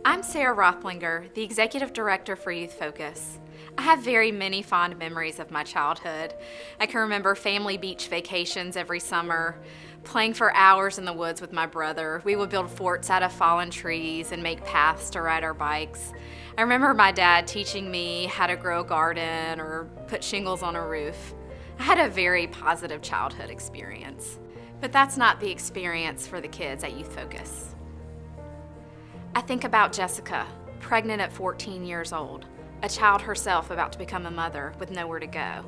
I'm Sarah Rothlinger, the Executive Director for Youth Focus. I have very many fond memories of my childhood. I can remember family beach vacations every summer, playing for hours in the woods with my brother. We would build forts out of fallen trees and make paths to ride our bikes. I remember my dad teaching me how to grow a garden or put shingles on a roof. I had a very positive childhood experience. But that's not the experience for the kids at Youth Focus. I think about Jessica, pregnant at 14 years old, a child herself about to become a mother with nowhere to go.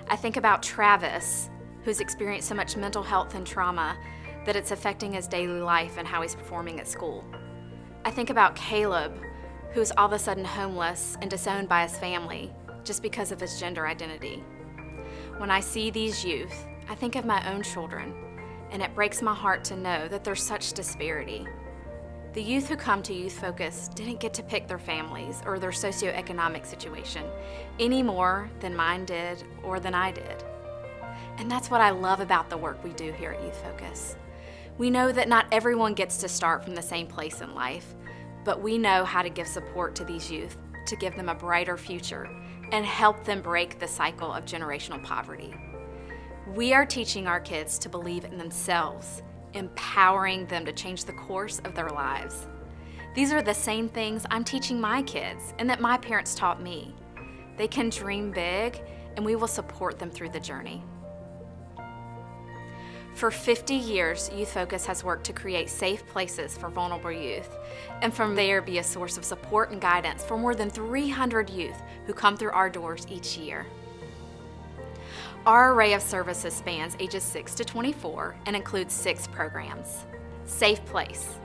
I think about Travis, who's experienced so much mental health and trauma that it's affecting his daily life and how he's performing at school. I think about Caleb, who's all of a sudden homeless and disowned by his family just because of his gender identity. When I see these youth, I think of my own children, and it breaks my heart to know that there's such disparity. The youth who come to Youth Focus didn't get to pick their families or their socioeconomic situation any more than mine did or than I did. And that's what I love about the work we do here at Youth Focus. We know that not everyone gets to start from the same place in life, but we know how to give support to these youth to give them a brighter future and help them break the cycle of generational poverty. We are teaching our kids to believe in themselves, empowering them to change the course of their lives. These are the same things I'm teaching my kids and that my parents taught me. They can dream big, and we will support them through the journey. For 50 years, Youth Focus has worked to create safe places for vulnerable youth, and from there be a source of support and guidance for more than 300 youth who come through our doors each year. Our array of services spans ages 6 to 24 and includes 6 programs. Safe Place,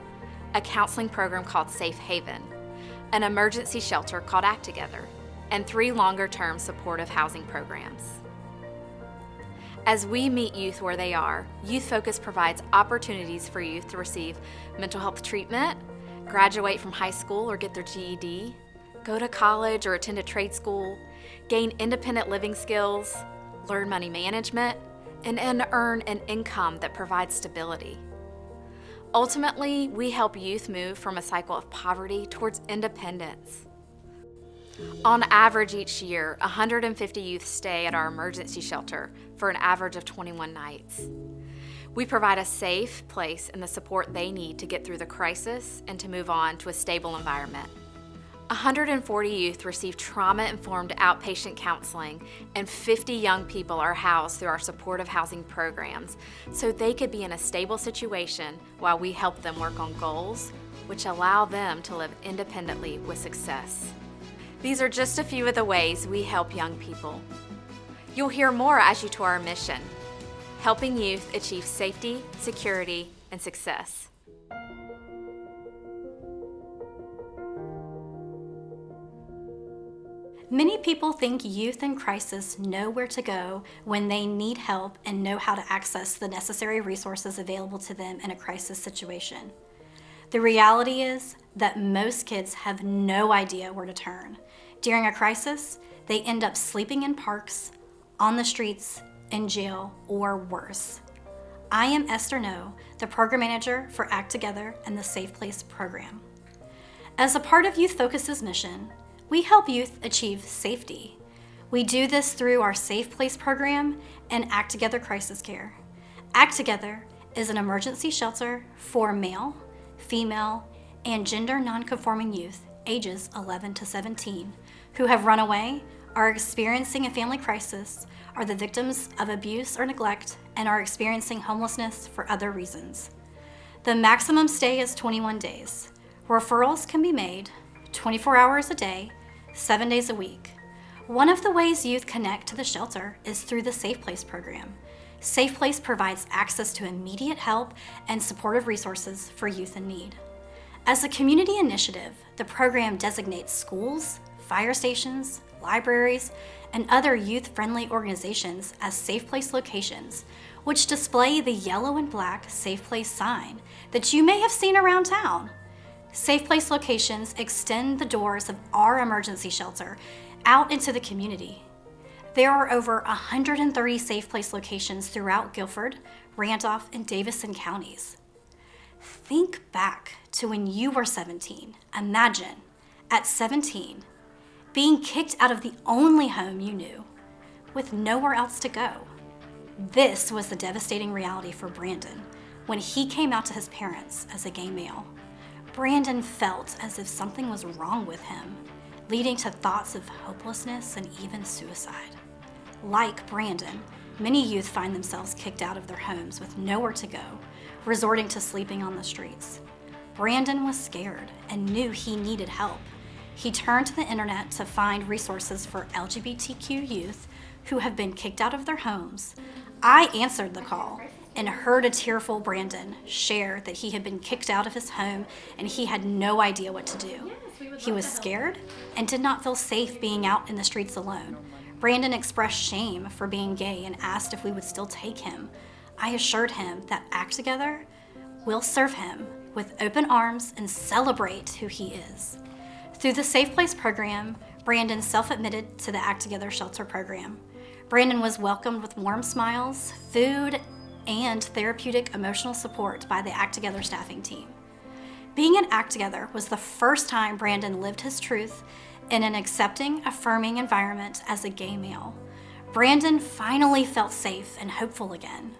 a counseling program called Safe Haven, an emergency shelter called Act Together, and 3 longer-term supportive housing programs. As we meet youth where they are, Youth Focus provides opportunities for youth to receive mental health treatment, graduate from high school or get their GED, go to college or attend a trade school, gain independent living skills, learn money management, and earn an income that provides stability. Ultimately, we help youth move from a cycle of poverty towards independence. On average each year, 150 youth stay at our emergency shelter for an average of 21 nights. We provide a safe place and the support they need to get through the crisis and to move on to a stable environment. 140 youth receive trauma-informed outpatient counseling, and 50 young people are housed through our supportive housing programs so they could be in a stable situation while we help them work on goals which allow them to live independently with success. These are just a few of the ways we help young people. You'll hear more as you tour our mission, helping youth achieve safety, security, and success. Many people think youth in crisis know where to go when they need help and know how to access the necessary resources available to them in a crisis situation. The reality is that most kids have no idea where to turn. During a crisis, they end up sleeping in parks, on the streets, in jail, or worse. I am Esther No, the Program Manager for Act Together and the Safe Place program. As a part of Youth Focus's mission, we help youth achieve safety. We do this through our Safe Place program and Act Together Crisis Care. Act Together is an emergency shelter for male, female, and gender non-conforming youth ages 11 to 17 who have run away, are experiencing a family crisis, are the victims of abuse or neglect, and are experiencing homelessness for other reasons. The maximum stay is 21 days. Referrals can be made 24 hours a day, 7 days a week. One of the ways youth connect to the shelter is through the Safe Place program. Safe Place provides access to immediate help and supportive resources for youth in need. As a community initiative, the program designates schools, fire stations, libraries, and other youth-friendly organizations as Safe Place locations, which display the yellow and black Safe Place sign that you may have seen around town. Safe Place locations extend the doors of our emergency shelter out into the community. There are over 130 Safe Place locations throughout Guilford, Randolph, and Davison counties. Think back to when you were 17. Imagine, at 17, being kicked out of the only home you knew, with nowhere else to go. This was the devastating reality for Brandon when he came out to his parents as a gay male. Brandon felt as if something was wrong with him, leading to thoughts of hopelessness and even suicide. Like Brandon, many youth find themselves kicked out of their homes with nowhere to go, resorting to sleeping on the streets. Brandon was scared and knew he needed help. He turned to the internet to find resources for LGBTQ youth who have been kicked out of their homes. I answered the call and heard a tearful Brandon share that he had been kicked out of his home and he had no idea what to do. He was scared and did not feel safe being out in the streets alone. Brandon expressed shame for being gay and asked if we would still take him. I assured him that Act Together will serve him with open arms and celebrate who he is. Through the Safe Place program, Brandon self-admitted to the Act Together shelter program. Brandon was welcomed with warm smiles, food, and therapeutic emotional support by the Act Together staffing team. Being in Act Together was the first time Brandon lived his truth in an accepting, affirming environment as a gay male. Brandon finally felt safe and hopeful again.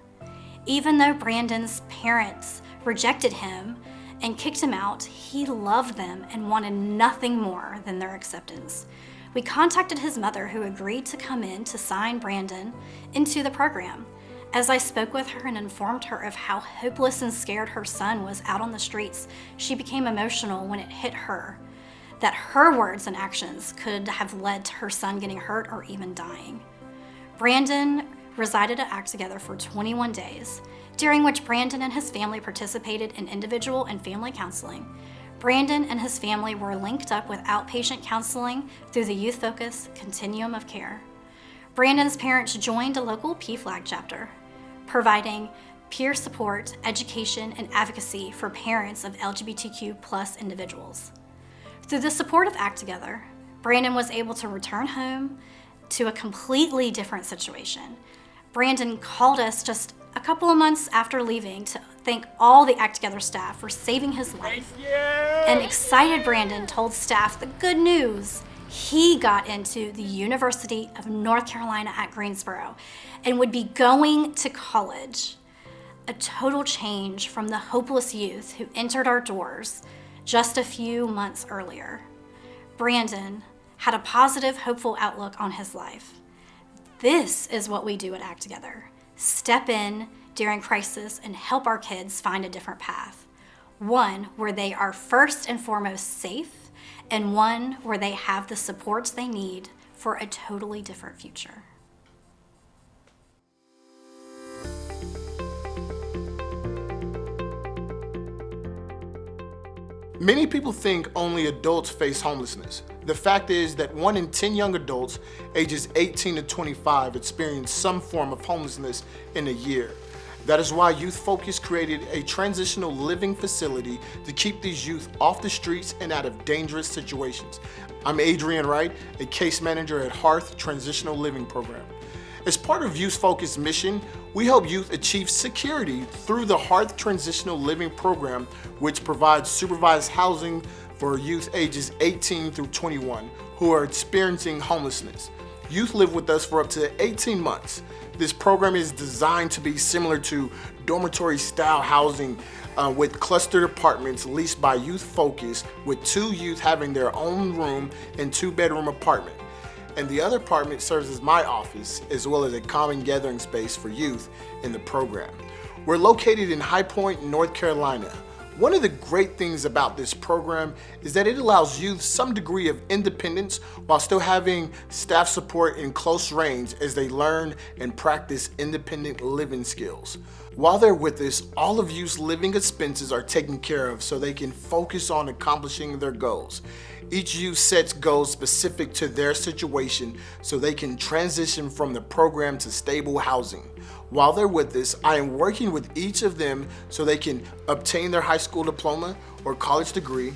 Even though Brandon's parents rejected him and kicked him out, he loved them and wanted nothing more than their acceptance. We contacted his mother, who agreed to come in to sign Brandon into the program. As I spoke with her and informed her of how hopeless and scared her son was out on the streets, she became emotional when it hit her that her words and actions could have led to her son getting hurt or even dying. Brandon resided at Act Together for 21 days, during which Brandon and his family participated in individual and family counseling. Brandon and his family were linked up with outpatient counseling through the Youth Focus Continuum of Care. Brandon's parents joined a local PFLAG chapter, providing peer support, education, and advocacy for parents of LGBTQ+ individuals. Through the support of Act Together, Brandon was able to return home to a completely different situation. Brandon called us just a couple of months after leaving to thank all the Act Together staff for saving his life. And excited Brandon told staff the good news. He got into the University of North Carolina at Greensboro and would be going to college. A total change from the hopeless youth who entered our doors just a few months earlier. Brandon had a positive, hopeful outlook on his life. This is what we do at Act Together. Step in during crisis and help our kids find a different path. One where they are first and foremost safe, and one where they have the supports they need for a totally different future. Many people think only adults face homelessness. The fact is that 1 in 10 young adults ages 18 to 25 experience some form of homelessness in a year. That is why Youth Focus created a transitional living facility to keep these youth off the streets and out of dangerous situations. I'm Adrian Wright, a case manager at Hearth Transitional Living Program. As part of Youth Focus mission, we help youth achieve security through the Hearth Transitional Living Program, which provides supervised housing for youth ages 18 through 21 who are experiencing homelessness. Youth live with us for up to 18 months. This program is designed to be similar to dormitory-style housing with clustered apartments leased by Youth Focus, with 2 youth having their own room and 2-bedroom apartment. And the other apartment serves as my office, as well as a common gathering space for youth in the program. We're located in High Point, North Carolina. One of the great things about this program is that it allows youth some degree of independence while still having staff support in close range as they learn and practice independent living skills. While they're with us, all of youth's living expenses are taken care of so they can focus on accomplishing their goals. Each youth sets goals specific to their situation so they can transition from the program to stable housing. While they're with us, I am working with each of them so they can obtain their high school diploma or college degree,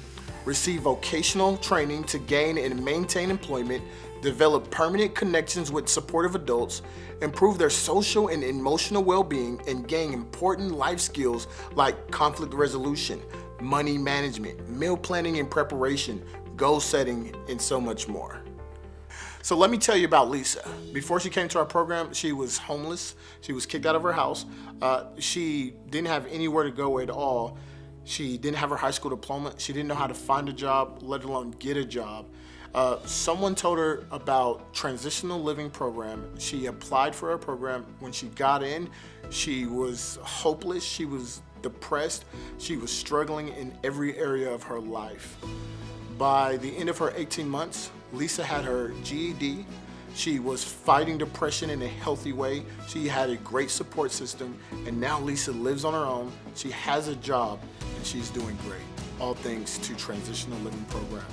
receive vocational training to gain and maintain employment, develop permanent connections with supportive adults, improve their social and emotional well-being, and gain important life skills like conflict resolution, money management, meal planning and preparation, goal setting, and so much more. So let me tell you about Lisa. Before she came to our program, she was homeless. She was kicked out of her house. She didn't have anywhere to go at all. She didn't have her high school diploma. She didn't know how to find a job, let alone get a job. Someone told her about Transitional Living Program. She applied for our program. When she got in, she was hopeless. She was depressed. She was struggling in every area of her life. By the end of her 18 months, Lisa had her GED. She was fighting depression in a healthy way. She had a great support system, and now Lisa lives on her own. She has a job, and she's doing great. All thanks to Transitional Living Program.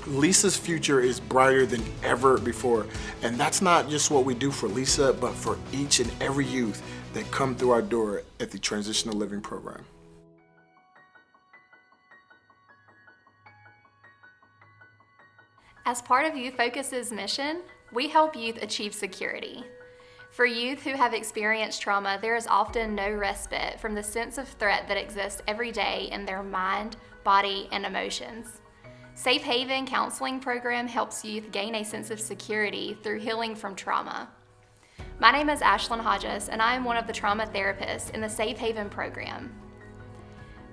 Lisa's future is brighter than ever before, and that's not just what we do for Lisa, but for each and every youth that come through our door at the Transitional Living Program. As part of Youth Focus's mission, we help youth achieve security. For youth who have experienced trauma, there is often no respite from the sense of threat that exists every day in their mind, body, and emotions. Safe Haven Counseling Program helps youth gain a sense of security through healing from trauma. My name is Ashlyn Hodges, and I am one of the trauma therapists in the Safe Haven program.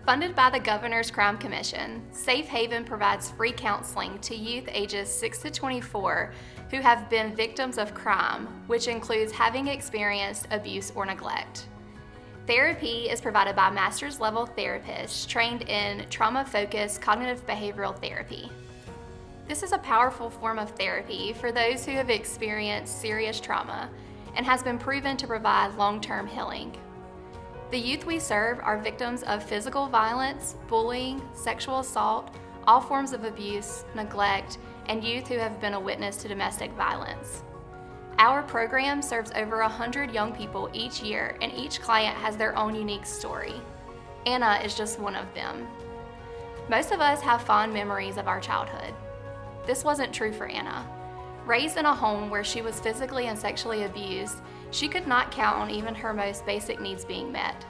Funded by the Governor's Crime Commission, Safe Haven provides free counseling to youth ages 6 to 24 who have been victims of crime, which includes having experienced abuse or neglect. Therapy is provided by master's level therapists trained in trauma-focused cognitive behavioral therapy. This is a powerful form of therapy for those who have experienced serious trauma and has been proven to provide long-term healing. The youth we serve are victims of physical violence, bullying, sexual assault, all forms of abuse, neglect, and youth who have been a witness to domestic violence. Our program serves over 100 young people each year, and each client has their own unique story. Anna is just one of them. Most of us have fond memories of our childhood. This wasn't true for Anna. Raised in a home where she was physically and sexually abused, she could not count on even her most basic needs being met.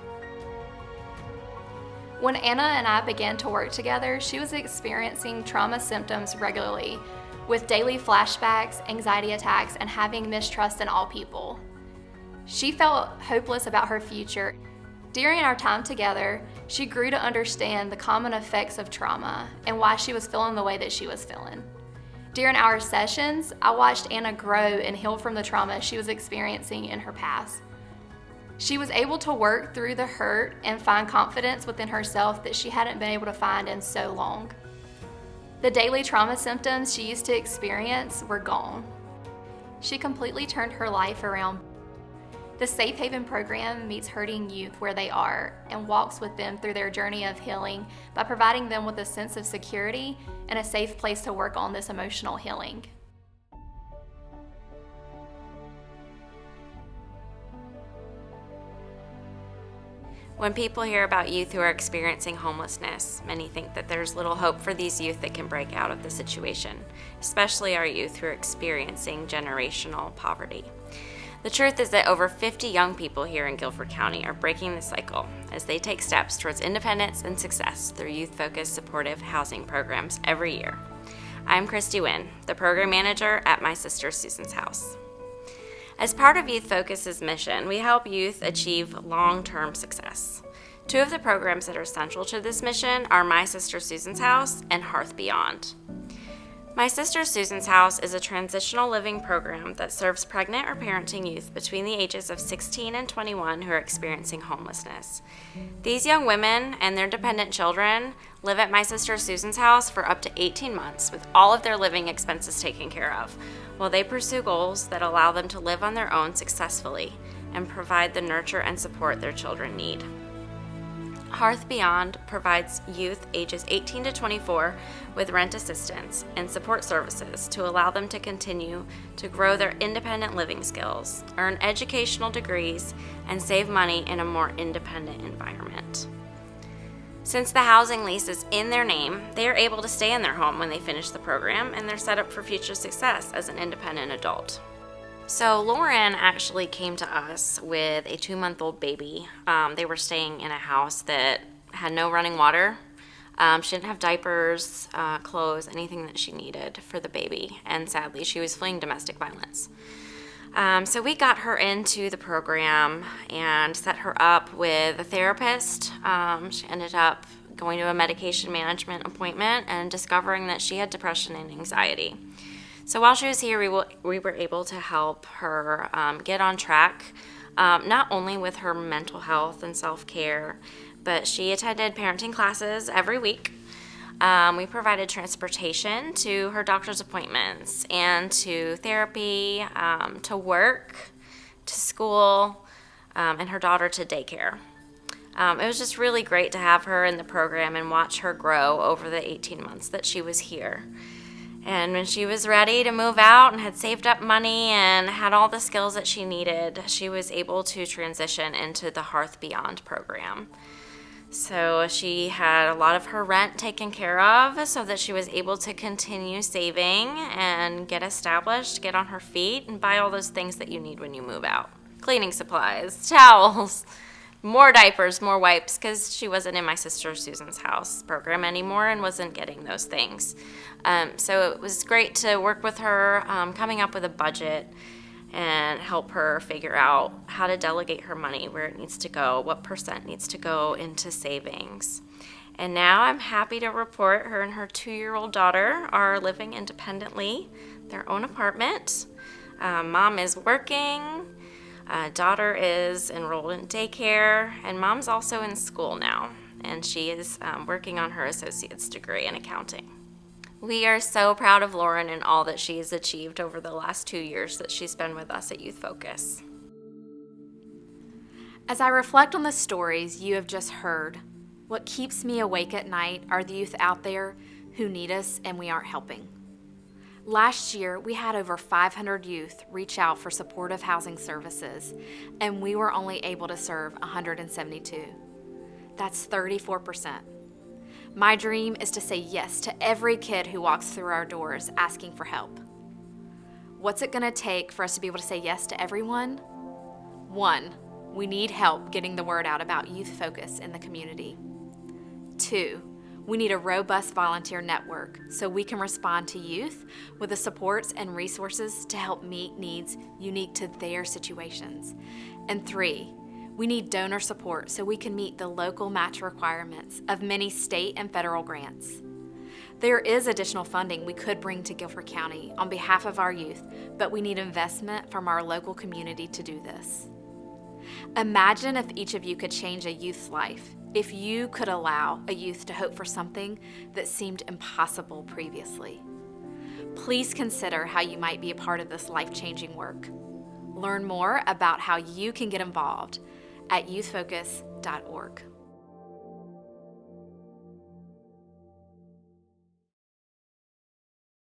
When Anna and I began to work together, she was experiencing trauma symptoms regularly, with daily flashbacks, anxiety attacks, and having mistrust in all people. She felt hopeless about her future. During our time together, she grew to understand the common effects of trauma and why she was feeling the way that she was feeling. During our sessions, I watched Anna grow and heal from the trauma she was experiencing in her past. She was able to work through the hurt and find confidence within herself that she hadn't been able to find in so long. The daily trauma symptoms she used to experience were gone. She completely turned her life around. The Safe Haven program meets hurting youth where they are and walks with them through their journey of healing by providing them with a sense of security and a safe place to work on this emotional healing. When people hear about youth who are experiencing homelessness, many think that there's little hope for these youth that can break out of the situation, especially our youth who are experiencing generational poverty. The truth is that over 50 young people here in Guilford County are breaking the cycle as they take steps towards independence and success through youth-focused supportive housing programs every year. I'm Christy Wynn, the program manager at My Sister Susan's House. As part of Youth Focus's mission, we help youth achieve long-term success. Two of the programs that are central to this mission are My Sister Susan's House and Hearth Beyond. My Sister Susan's House is a transitional living program that serves pregnant or parenting youth between the ages of 16 and 21 who are experiencing homelessness. These young women and their dependent children live at My Sister Susan's House for up to 18 months with all of their living expenses taken care of, while they pursue goals that allow them to live on their own successfully and provide the nurture and support their children need. Hearth Beyond provides youth ages 18 to 24 with rent assistance and support services to allow them to continue to grow their independent living skills, earn educational degrees, and save money in a more independent environment. Since the housing lease is in their name, they are able to stay in their home when they finish the program, and they're set up for future success as an independent adult. So Lauren actually came to us with a 2-month-old baby. They were staying in a house that had no running water. She didn't have diapers, clothes, anything that she needed for the baby. And sadly, she was fleeing domestic violence. So we got her into the program and set her up with a therapist. She ended up going to a medication management appointment and discovering that she had depression and anxiety. So while she was here, we were able to help her get on track, not only with her mental health and self-care, but she attended parenting classes every week. We provided transportation to her doctor's appointments and to therapy, to work, to school, and her daughter to daycare. It was just really great to have her in the program and watch her grow over the 18 months that she was here. And when she was ready to move out and had saved up money and had all the skills that she needed, she was able to transition into the Hearth Beyond program. So she had a lot of her rent taken care of so that she was able to continue saving and get established, get on her feet, and buy all those things that you need when you move out. Cleaning supplies, towels, more diapers, more wipes, because she wasn't in my sister Susan's house program anymore and wasn't getting those things. So it was great to work with her, coming up with a budget and help her figure out how to delegate her money, where it needs to go, what percent needs to go into savings. And now I'm happy to report her and her 2-year-old daughter are living independently, their own apartment. Mom is working. Daughter is enrolled in daycare, and mom's also in school now, and she is working on her associate's degree in accounting. We are so proud of Lauren and all that she has achieved over the last 2 years that she's been with us at Youth Focus. As I reflect on the stories you have just heard, what keeps me awake at night are the youth out there who need us and we aren't helping. Last year, we had over 500 youth reach out for supportive housing services, and we were only able to serve 172. That's 34%. My dream is to say yes to every kid who walks through our doors asking for help. What's it going to take for us to be able to say yes to everyone? 1, we need help getting the word out about Youth Focus in the community. 2, we need a robust volunteer network so we can respond to youth with the supports and resources to help meet needs unique to their situations. And 3, we need donor support so we can meet the local match requirements of many state and federal grants. There is additional funding we could bring to Guilford County on behalf of our youth, but we need investment from our local community to do this. Imagine if each of you could change a youth's life, if you could allow a youth to hope for something that seemed impossible previously. Please consider how you might be a part of this life-changing work. Learn more about how you can get involved at youthfocus.org.